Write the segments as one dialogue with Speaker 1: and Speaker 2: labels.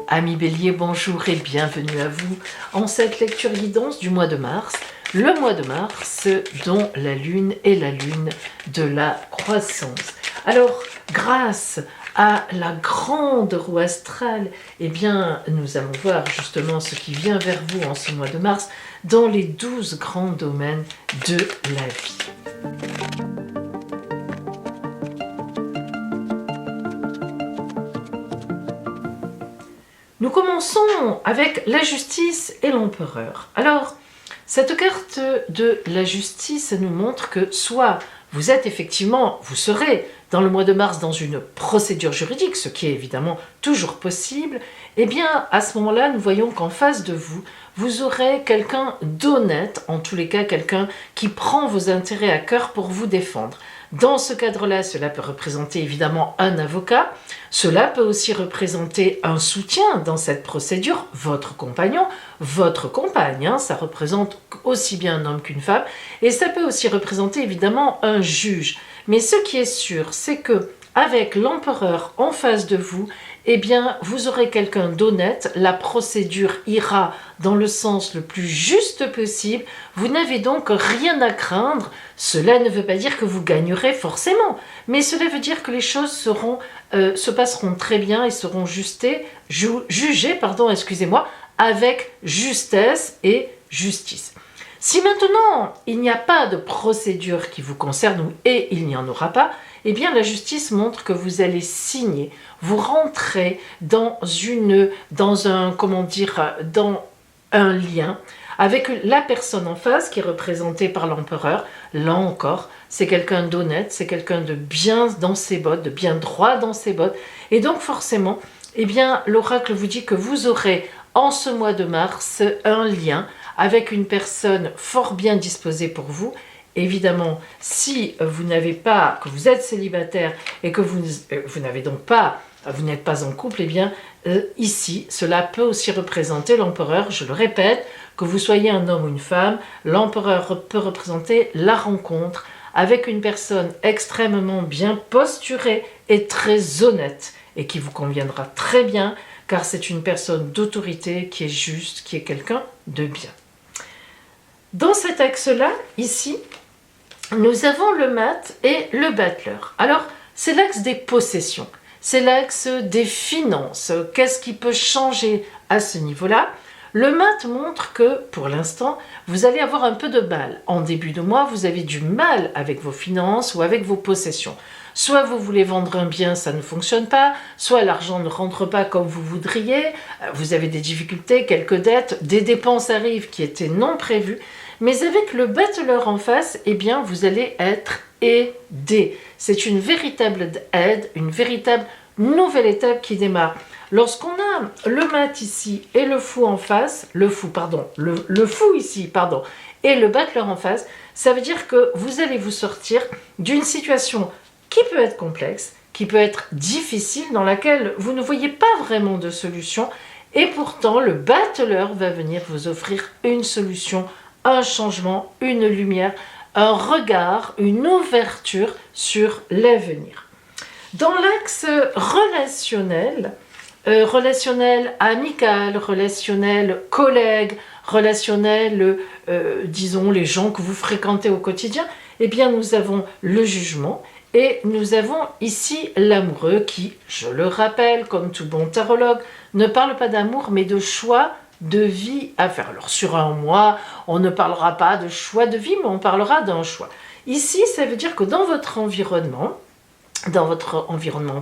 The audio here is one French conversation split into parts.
Speaker 1: Amis Bélier, bonjour et bienvenue à vous en cette lecture guidance du mois de mars. Le mois de mars dont la lune est la lune de la croissance. Alors, grâce à la grande roue astrale, eh bien, nous allons voir justement ce qui vient vers vous en ce mois de mars dans les 12 grands domaines de la vie. Nous commençons avec la justice et l'empereur. Alors, cette carte de la justice nous montre que soit vous serez dans le mois de mars dans une procédure juridique, ce qui est évidemment toujours possible, et bien à ce moment-là, nous voyons qu'en face de vous, vous aurez quelqu'un d'honnête, en tous les cas quelqu'un qui prend vos intérêts à cœur pour vous défendre. Dans ce cadre-là, cela peut représenter évidemment un avocat, cela peut aussi représenter un soutien dans cette procédure, votre compagnon, votre compagne, ça représente aussi bien un homme qu'une femme, et ça peut aussi représenter évidemment un juge. Mais ce qui est sûr, c'est que avec l'empereur en face de vous, eh bien, vous aurez quelqu'un d'honnête, la procédure ira dans le sens le plus juste possible, vous n'avez donc rien à craindre. Cela ne veut pas dire que vous gagnerez forcément, mais cela veut dire que les choses se passeront très bien et seront jugées, avec justesse et justice. Si maintenant il n'y a pas de procédure qui vous concerne, et il n'y en aura pas, eh bien la justice montre que vous allez signer, vous rentrez dans un lien avec la personne en face qui est représentée par l'empereur. Là encore, c'est quelqu'un d'honnête, c'est quelqu'un de bien dans ses bottes, de bien droit dans ses bottes, et donc forcément, eh bien l'oracle vous dit que vous aurez en ce mois de mars un lien avec une personne fort bien disposée pour vous. Évidemment, si vous êtes célibataire et que vous n'êtes pas en couple, eh bien ici, cela peut aussi représenter l'empereur, je le répète, que vous soyez un homme ou une femme, l'empereur peut représenter la rencontre avec une personne extrêmement bien posturée et très honnête, et qui vous conviendra très bien, car c'est une personne d'autorité qui est juste, qui est quelqu'un de bien. Dans cet axe-là, ici, nous avons le mat et le battleur. Alors, c'est l'axe des possessions, c'est l'axe des finances. Qu'est-ce qui peut changer à ce niveau-là? Le mat montre que, pour l'instant, vous allez avoir un peu de mal. En début de mois, vous avez du mal avec vos finances ou avec vos possessions. Soit vous voulez vendre un bien, ça ne fonctionne pas, soit l'argent ne rentre pas comme vous voudriez, vous avez des difficultés, quelques dettes, des dépenses arrivent qui étaient non prévues, mais avec le battleur en face, eh bien, vous allez être aidé. C'est une véritable aide, une véritable nouvelle étape qui démarre. Lorsqu'on a le mat ici et le fou en face, le fou ici, et le battleur en face, ça veut dire que vous allez vous sortir d'une situation qui peut être complexe, qui peut être difficile, dans laquelle vous ne voyez pas vraiment de solution, et pourtant le battleur va venir vous offrir une solution, un changement, une lumière, un regard, une ouverture sur l'avenir. Dans l'axe relationnel, amical, relationnel collègue, relationnel, disons les gens que vous fréquentez au quotidien, eh bien nous avons le jugement et nous avons ici l'amoureux qui, je le rappelle, comme tout bon tarologue, ne parle pas d'amour mais de choix de vie à faire. Alors sur un mois, on ne parlera pas de choix de vie, mais on parlera d'un choix. Ici, ça veut dire que dans votre environnement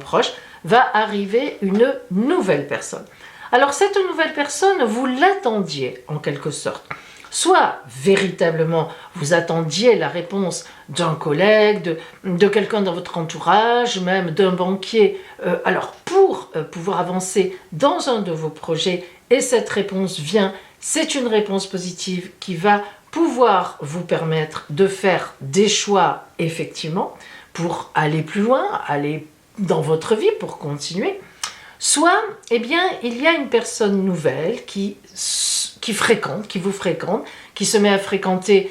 Speaker 1: proche, va arriver une nouvelle personne. Alors cette nouvelle personne, vous l'attendiez en quelque sorte. Soit véritablement vous attendiez la réponse d'un collègue, de quelqu'un dans votre entourage, même d'un banquier, alors pour pouvoir avancer dans un de vos projets, et cette réponse vient, c'est une réponse positive qui va pouvoir vous permettre de faire des choix effectivement, pour aller plus loin, aller dans votre vie, pour continuer. Soit, eh bien, il y a une personne nouvelle qui vous fréquente, qui se met à fréquenter,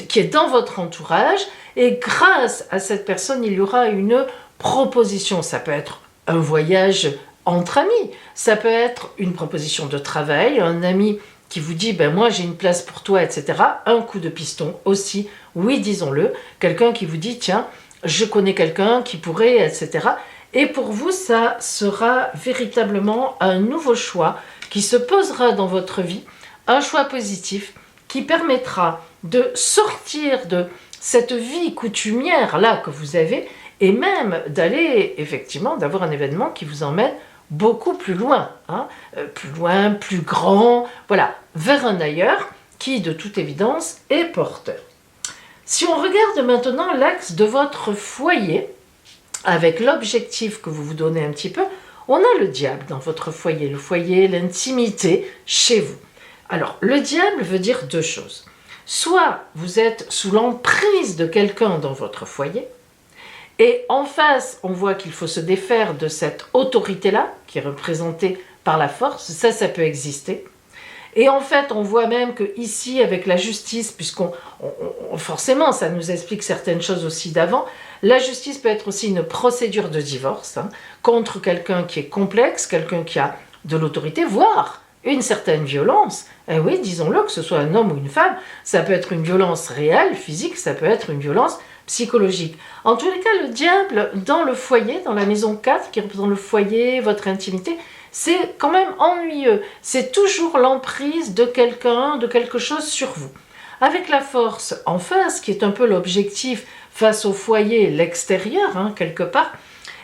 Speaker 1: qui est dans votre entourage, et grâce à cette personne, il y aura une proposition. Ça peut être un voyage entre amis, ça peut être une proposition de travail, un ami qui vous dit ben moi j'ai une place pour toi, etc. Un coup de piston aussi, oui disons-le, quelqu'un qui vous dit tiens je connais quelqu'un qui pourrait, etc. Et pour vous ça sera véritablement un nouveau choix qui se posera dans votre vie, un choix positif qui permettra de sortir de cette vie coutumière là que vous avez et même d'aller effectivement d'avoir un événement qui vous emmène beaucoup plus loin, plus loin, plus grand, voilà, vers un ailleurs qui, de toute évidence, est porteur. Si on regarde maintenant l'axe de votre foyer, avec l'objectif que vous vous donnez un petit peu, on a le diable dans votre foyer, le foyer, l'intimité chez vous. Alors, le diable veut dire deux choses. Soit vous êtes sous l'emprise de quelqu'un dans votre foyer, et en face, on voit qu'il faut se défaire de cette autorité-là, qui est représentée par la force, ça peut exister. Et en fait, on voit même que ici, avec la justice, forcément, ça nous explique certaines choses aussi d'avant, la justice peut être aussi une procédure de divorce, contre quelqu'un qui est complexe, quelqu'un qui a de l'autorité, voire une certaine violence. Et oui, disons-le, que ce soit un homme ou une femme, ça peut être une violence réelle, physique, ça peut être une violence psychologique. En tous les cas, le diable, dans le foyer, dans la maison 4, qui représente le foyer, votre intimité, c'est quand même ennuyeux. C'est toujours l'emprise de quelqu'un, de quelque chose sur vous. Avec la force en face, qui est un peu l'objectif face au foyer, l'extérieur, quelque part,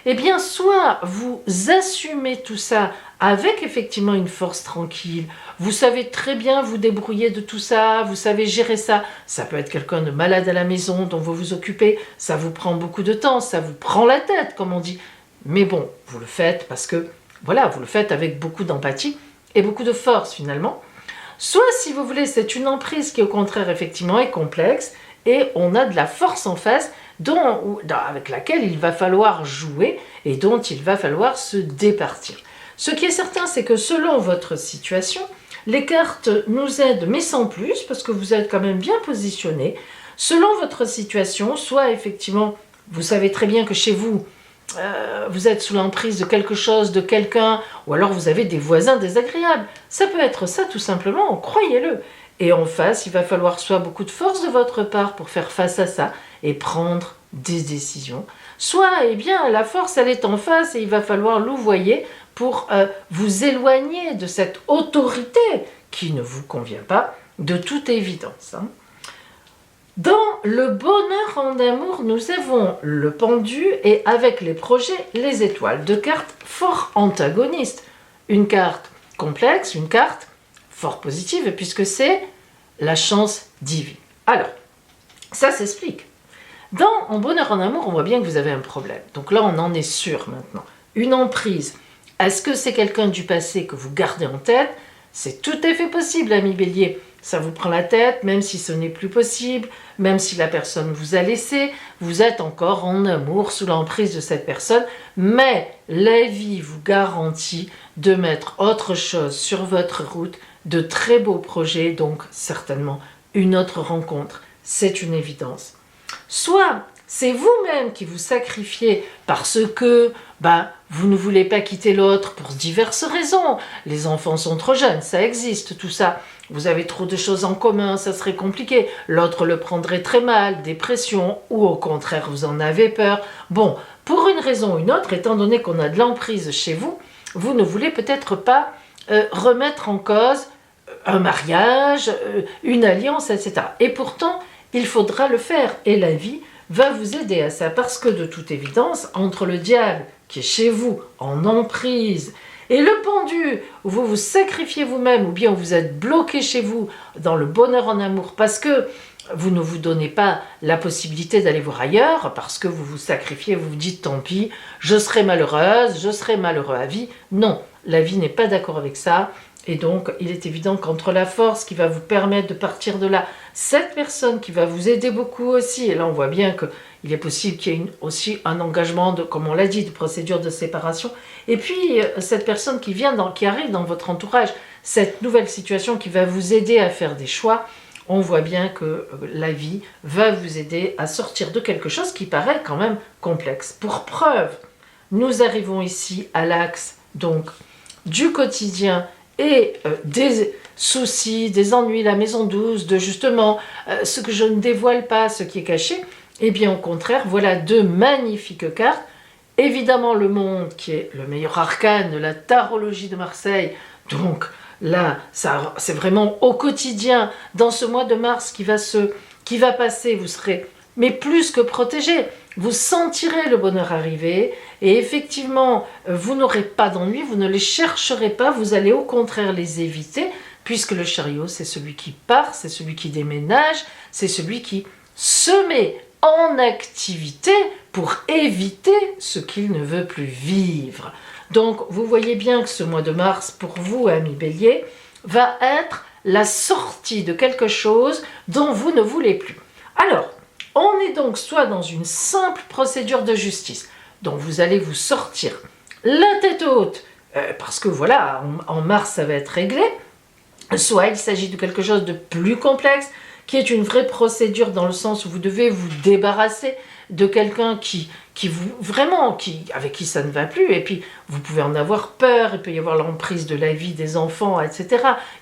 Speaker 1: eh bien, soit vous assumez tout ça avec effectivement une force tranquille, vous savez très bien vous débrouiller de tout ça, vous savez gérer ça, ça peut être quelqu'un de malade à la maison dont vous vous occupez, ça vous prend beaucoup de temps, ça vous prend la tête, comme on dit, mais bon, vous le faites parce que, voilà, vous le faites avec beaucoup d'empathie et beaucoup de force finalement. Soit, si vous voulez, c'est une emprise qui au contraire effectivement est complexe et on a de la force en face avec laquelle il va falloir jouer et dont il va falloir se départir. Ce qui est certain, c'est que selon votre situation, les cartes nous aident, mais sans plus, parce que vous êtes quand même bien positionné. Selon votre situation, soit effectivement, vous savez très bien que chez vous, vous êtes sous l'emprise de quelque chose, de quelqu'un, ou alors vous avez des voisins désagréables. Ça peut être ça tout simplement, croyez-le. Et en face, il va falloir soit beaucoup de force de votre part pour faire face à ça et prendre des décisions, soit, eh bien, la force, elle est en face et il va falloir louvoyer pour vous éloigner de cette autorité qui ne vous convient pas, de toute évidence. Dans le bonheur en amour, nous avons le pendu et avec les projets, les étoiles. Deux cartes fort antagonistes. Une carte complexe, une carte fort positive, puisque c'est la chance divine. Alors, ça s'explique. En bonheur en amour, on voit bien que vous avez un problème. Donc là, on en est sûr maintenant. Une emprise. Est-ce que c'est quelqu'un du passé que vous gardez en tête? C'est tout à fait possible, ami Bélier. Ça vous prend la tête, même si ce n'est plus possible, même si la personne vous a laissé, vous êtes encore en amour sous l'emprise de cette personne, mais la vie vous garantit de mettre autre chose sur votre route, de très beaux projets, donc certainement une autre rencontre, c'est une évidence. Soit c'est vous-même qui vous sacrifiez parce que vous ne voulez pas quitter l'autre pour diverses raisons. Les enfants sont trop jeunes, ça existe tout ça. Vous avez trop de choses en commun, ça serait compliqué. L'autre le prendrait très mal, dépression, ou au contraire vous en avez peur. Bon, pour une raison ou une autre, étant donné qu'on a de l'emprise chez vous, vous ne voulez peut-être pas remettre en cause un mariage, une alliance, etc. Et pourtant, il faudra le faire. Et la vie va vous aider à ça. Parce que de toute évidence, entre le diable qui est chez vous en emprise et le pendu où vous vous sacrifiez vous-même ou bien où vous êtes bloqué chez vous dans le bonheur en amour parce que vous ne vous donnez pas la possibilité d'aller voir ailleurs, parce que vous vous sacrifiez, vous vous dites tant pis, je serai malheureuse, je serai malheureux à vie. Non, la vie n'est pas d'accord avec ça. Et donc, il est évident qu'entre la force qui va vous permettre de partir de là, cette personne qui va vous aider beaucoup aussi, et là on voit bien qu'il est possible qu'il y ait aussi un engagement, comme on l'a dit, de procédure de séparation, et puis cette personne qui arrive dans votre entourage, cette nouvelle situation qui va vous aider à faire des choix, on voit bien que la vie va vous aider à sortir de quelque chose qui paraît quand même complexe. Pour preuve, nous arrivons ici à l'axe donc du quotidien et des soucis, des ennuis, la maison douce, de justement ce que je ne dévoile pas, ce qui est caché. Eh bien au contraire, voilà deux magnifiques cartes. Évidemment le monde qui est le meilleur arcane de la tarologie de Marseille, donc là c'est vraiment au quotidien, dans ce mois de mars qui va passer, vous serez mais plus que protégé, vous sentirez le bonheur arriver et effectivement vous n'aurez pas d'ennui, vous ne les chercherez pas, vous allez au contraire les éviter puisque le chariot c'est celui qui part, c'est celui qui déménage, c'est celui qui se met en activité pour éviter ce qu'il ne veut plus vivre. Donc vous voyez bien que ce mois de mars pour vous, amis Bélier, va être la sortie de quelque chose dont vous ne voulez plus. Alors, on est donc soit dans une simple procédure de justice, dont vous allez vous sortir la tête haute, parce que voilà, en mars ça va être réglé, soit il s'agit de quelque chose de plus complexe, qui est une vraie procédure dans le sens où vous devez vous débarrasser de quelqu'un avec qui ça ne va plus, et puis vous pouvez en avoir peur, il peut y avoir l'emprise de la vie des enfants, etc.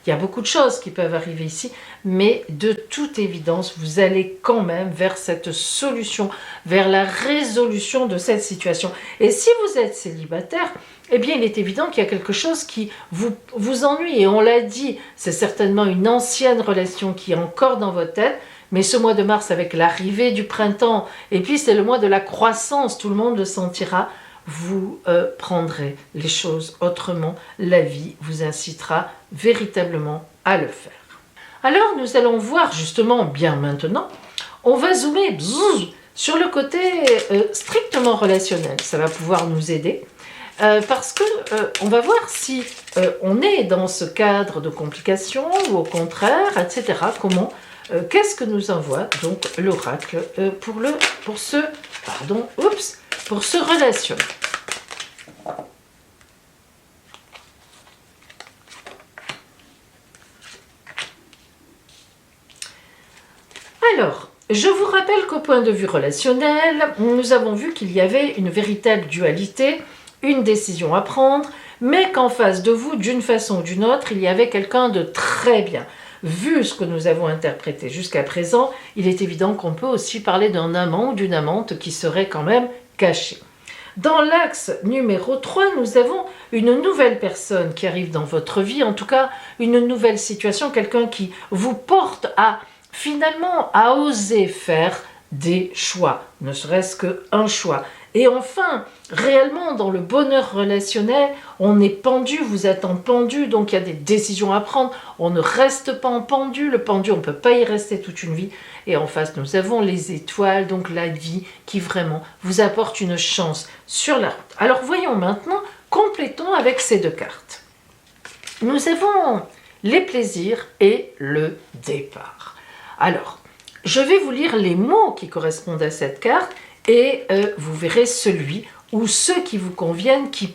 Speaker 1: Il y a beaucoup de choses qui peuvent arriver ici, mais de toute évidence, vous allez quand même vers cette solution, vers la résolution de cette situation. Et si vous êtes célibataire, eh bien, il est évident qu'il y a quelque chose qui vous ennuie. Et on l'a dit, c'est certainement une ancienne relation qui est encore dans votre tête. Mais ce mois de mars, avec l'arrivée du printemps, et puis c'est le mois de la croissance, tout le monde le sentira, vous prendrez les choses autrement. La vie vous incitera véritablement à le faire. Alors, nous allons voir justement, bien maintenant, on va zoomer sur le côté strictement relationnel. Ça va pouvoir nous aider. Parce que on va voir si on est dans ce cadre de complications ou au contraire, etc. Qu'est-ce que nous envoie donc l'oracle pour ce relationnel. Alors, je vous rappelle qu'au point de vue relationnel, nous avons vu qu'il y avait une véritable dualité, une décision à prendre, mais qu'en face de vous, d'une façon ou d'une autre, il y avait quelqu'un de très bien. Vu ce que nous avons interprété jusqu'à présent, il est évident qu'on peut aussi parler d'un amant ou d'une amante qui serait quand même cachée. Dans l'axe numéro 3, nous avons une nouvelle personne qui arrive dans votre vie, en tout cas une nouvelle situation, quelqu'un qui vous porte finalement à oser faire des choix, ne serait-ce qu'un choix. Et enfin, réellement, dans le bonheur relationnel, on est pendu, vous êtes en pendu, donc il y a des décisions à prendre. On ne reste pas en pendu, le pendu, on ne peut pas y rester toute une vie. Et en face, nous avons les étoiles, donc la vie qui vraiment vous apporte une chance sur la route. Alors voyons maintenant, complétons avec ces deux cartes. Nous avons les plaisirs et le départ. Alors, je vais vous lire les mots qui correspondent à cette carte et vous verrez celui ou ceux qui vous conviennent, qui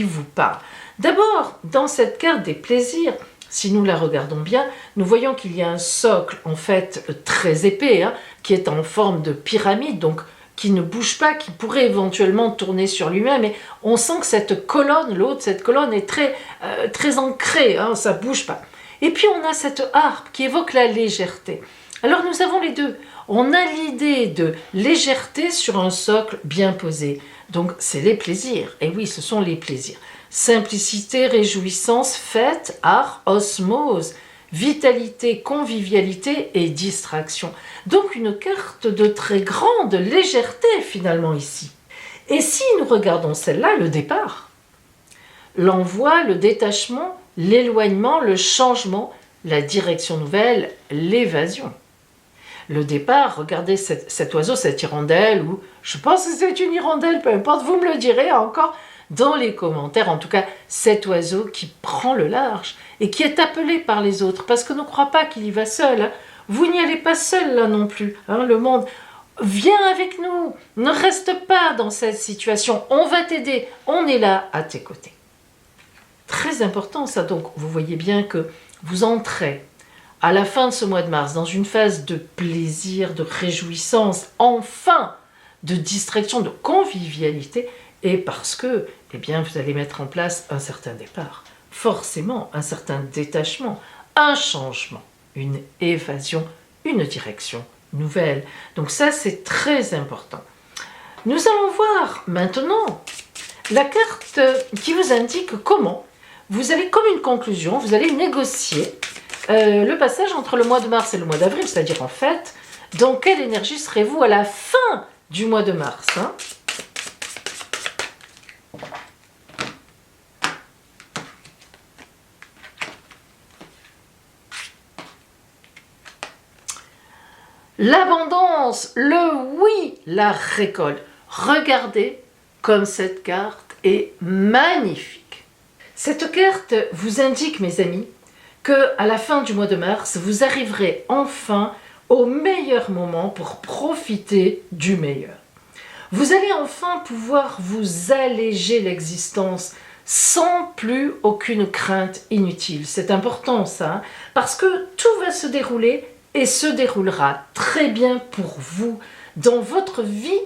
Speaker 1: vous parlent. D'abord, dans cette carte des plaisirs, si nous la regardons bien, nous voyons qu'il y a un socle en fait très épais, qui est en forme de pyramide, donc qui ne bouge pas, qui pourrait éventuellement tourner sur lui-même, mais on sent que cette colonne, le haut de cette colonne est très ancrée, ça ne bouge pas. Et puis on a cette harpe qui évoque la légèreté. Alors nous avons les deux. On a l'idée de légèreté sur un socle bien posé. Donc c'est les plaisirs. Et oui, ce sont les plaisirs. Simplicité, réjouissance, fête, art, osmose, vitalité, convivialité et distraction. Donc une carte de très grande légèreté finalement ici. Et si nous regardons celle-là, le départ, l'envoi, le détachement, l'éloignement, le changement, la direction nouvelle, l'évasion. Le départ, regardez cet oiseau, cette hirondelle, ou je pense que c'est une hirondelle, peu importe, vous me le direz encore dans les commentaires. En tout cas, cet oiseau qui prend le large et qui est appelé par les autres, parce que ne crois pas qu'il y va seul. Vous n'y allez pas seul là non plus. Le monde, viens avec nous, ne reste pas dans cette situation, on va t'aider, on est là à tes côtés. Très important ça, donc vous voyez bien que vous entrez à la fin de ce mois de mars, dans une phase de plaisir, de réjouissance, enfin, de distraction, de convivialité, et parce que, eh bien, vous allez mettre en place un certain départ, forcément un certain détachement, un changement, une évasion, une direction nouvelle. Donc ça, c'est très important. Nous allons voir maintenant la carte qui vous indique comment vous allez, comme une conclusion, vous allez négocier le passage entre le mois de mars et le mois d'avril, c'est-à-dire en fait, dans quelle énergie serez-vous à la fin du mois de mars, hein? L'abondance, le oui, la récolte. Regardez comme cette carte est magnifique. Cette carte vous indique, mes amis, que à la fin du mois de mars, vous arriverez enfin au meilleur moment pour profiter du meilleur. Vous allez enfin pouvoir vous alléger l'existence sans plus aucune crainte inutile. C'est important ça, hein, parce que tout va se dérouler et se déroulera très bien pour vous dans votre vie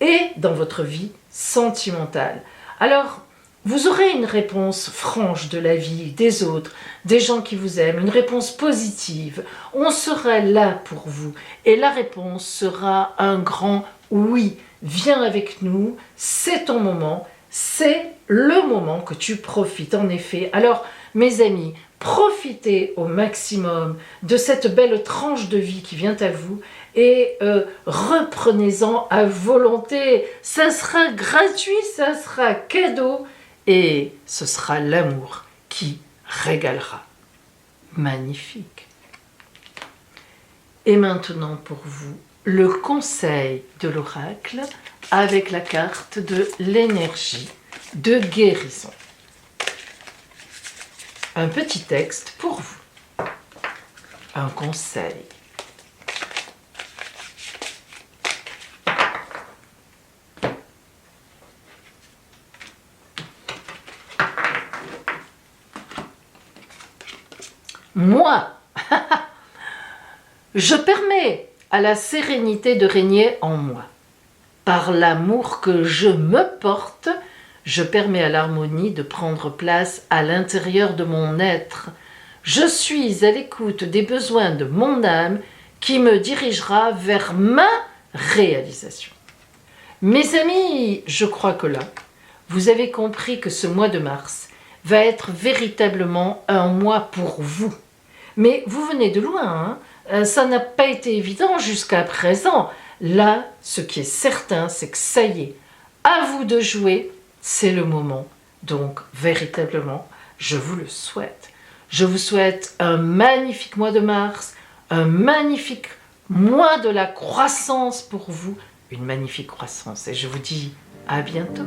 Speaker 1: et dans votre vie sentimentale. Alors, vous aurez une réponse franche de la vie, des autres, des gens qui vous aiment, une réponse positive. On sera là pour vous et la réponse sera un grand oui. Viens avec nous, c'est ton moment, c'est le moment que tu profites en effet. Alors, mes amis, profitez au maximum de cette belle tranche de vie qui vient à vous et reprenez-en à volonté. Ça sera gratuit, ça sera cadeau. Et ce sera l'amour qui régalera. Magnifique. Et maintenant pour vous, le conseil de l'oracle avec la carte de l'énergie de guérison. Un petit texte pour vous. Un conseil. Moi, je permets à la sérénité de régner en moi. Par l'amour que je me porte, je permets à l'harmonie de prendre place à l'intérieur de mon être. Je suis à l'écoute des besoins de mon âme qui me dirigera vers ma réalisation. Mes amis, je crois que là, vous avez compris que ce mois de mars va être véritablement un mois pour vous. Mais vous venez de loin, hein, ça n'a pas été évident jusqu'à présent. Là, ce qui est certain, c'est que ça y est, à vous de jouer, c'est le moment. Donc, véritablement, je vous le souhaite. Je vous souhaite un magnifique mois de mars, un magnifique mois de la croissance pour vous, une magnifique croissance. Et je vous dis à bientôt.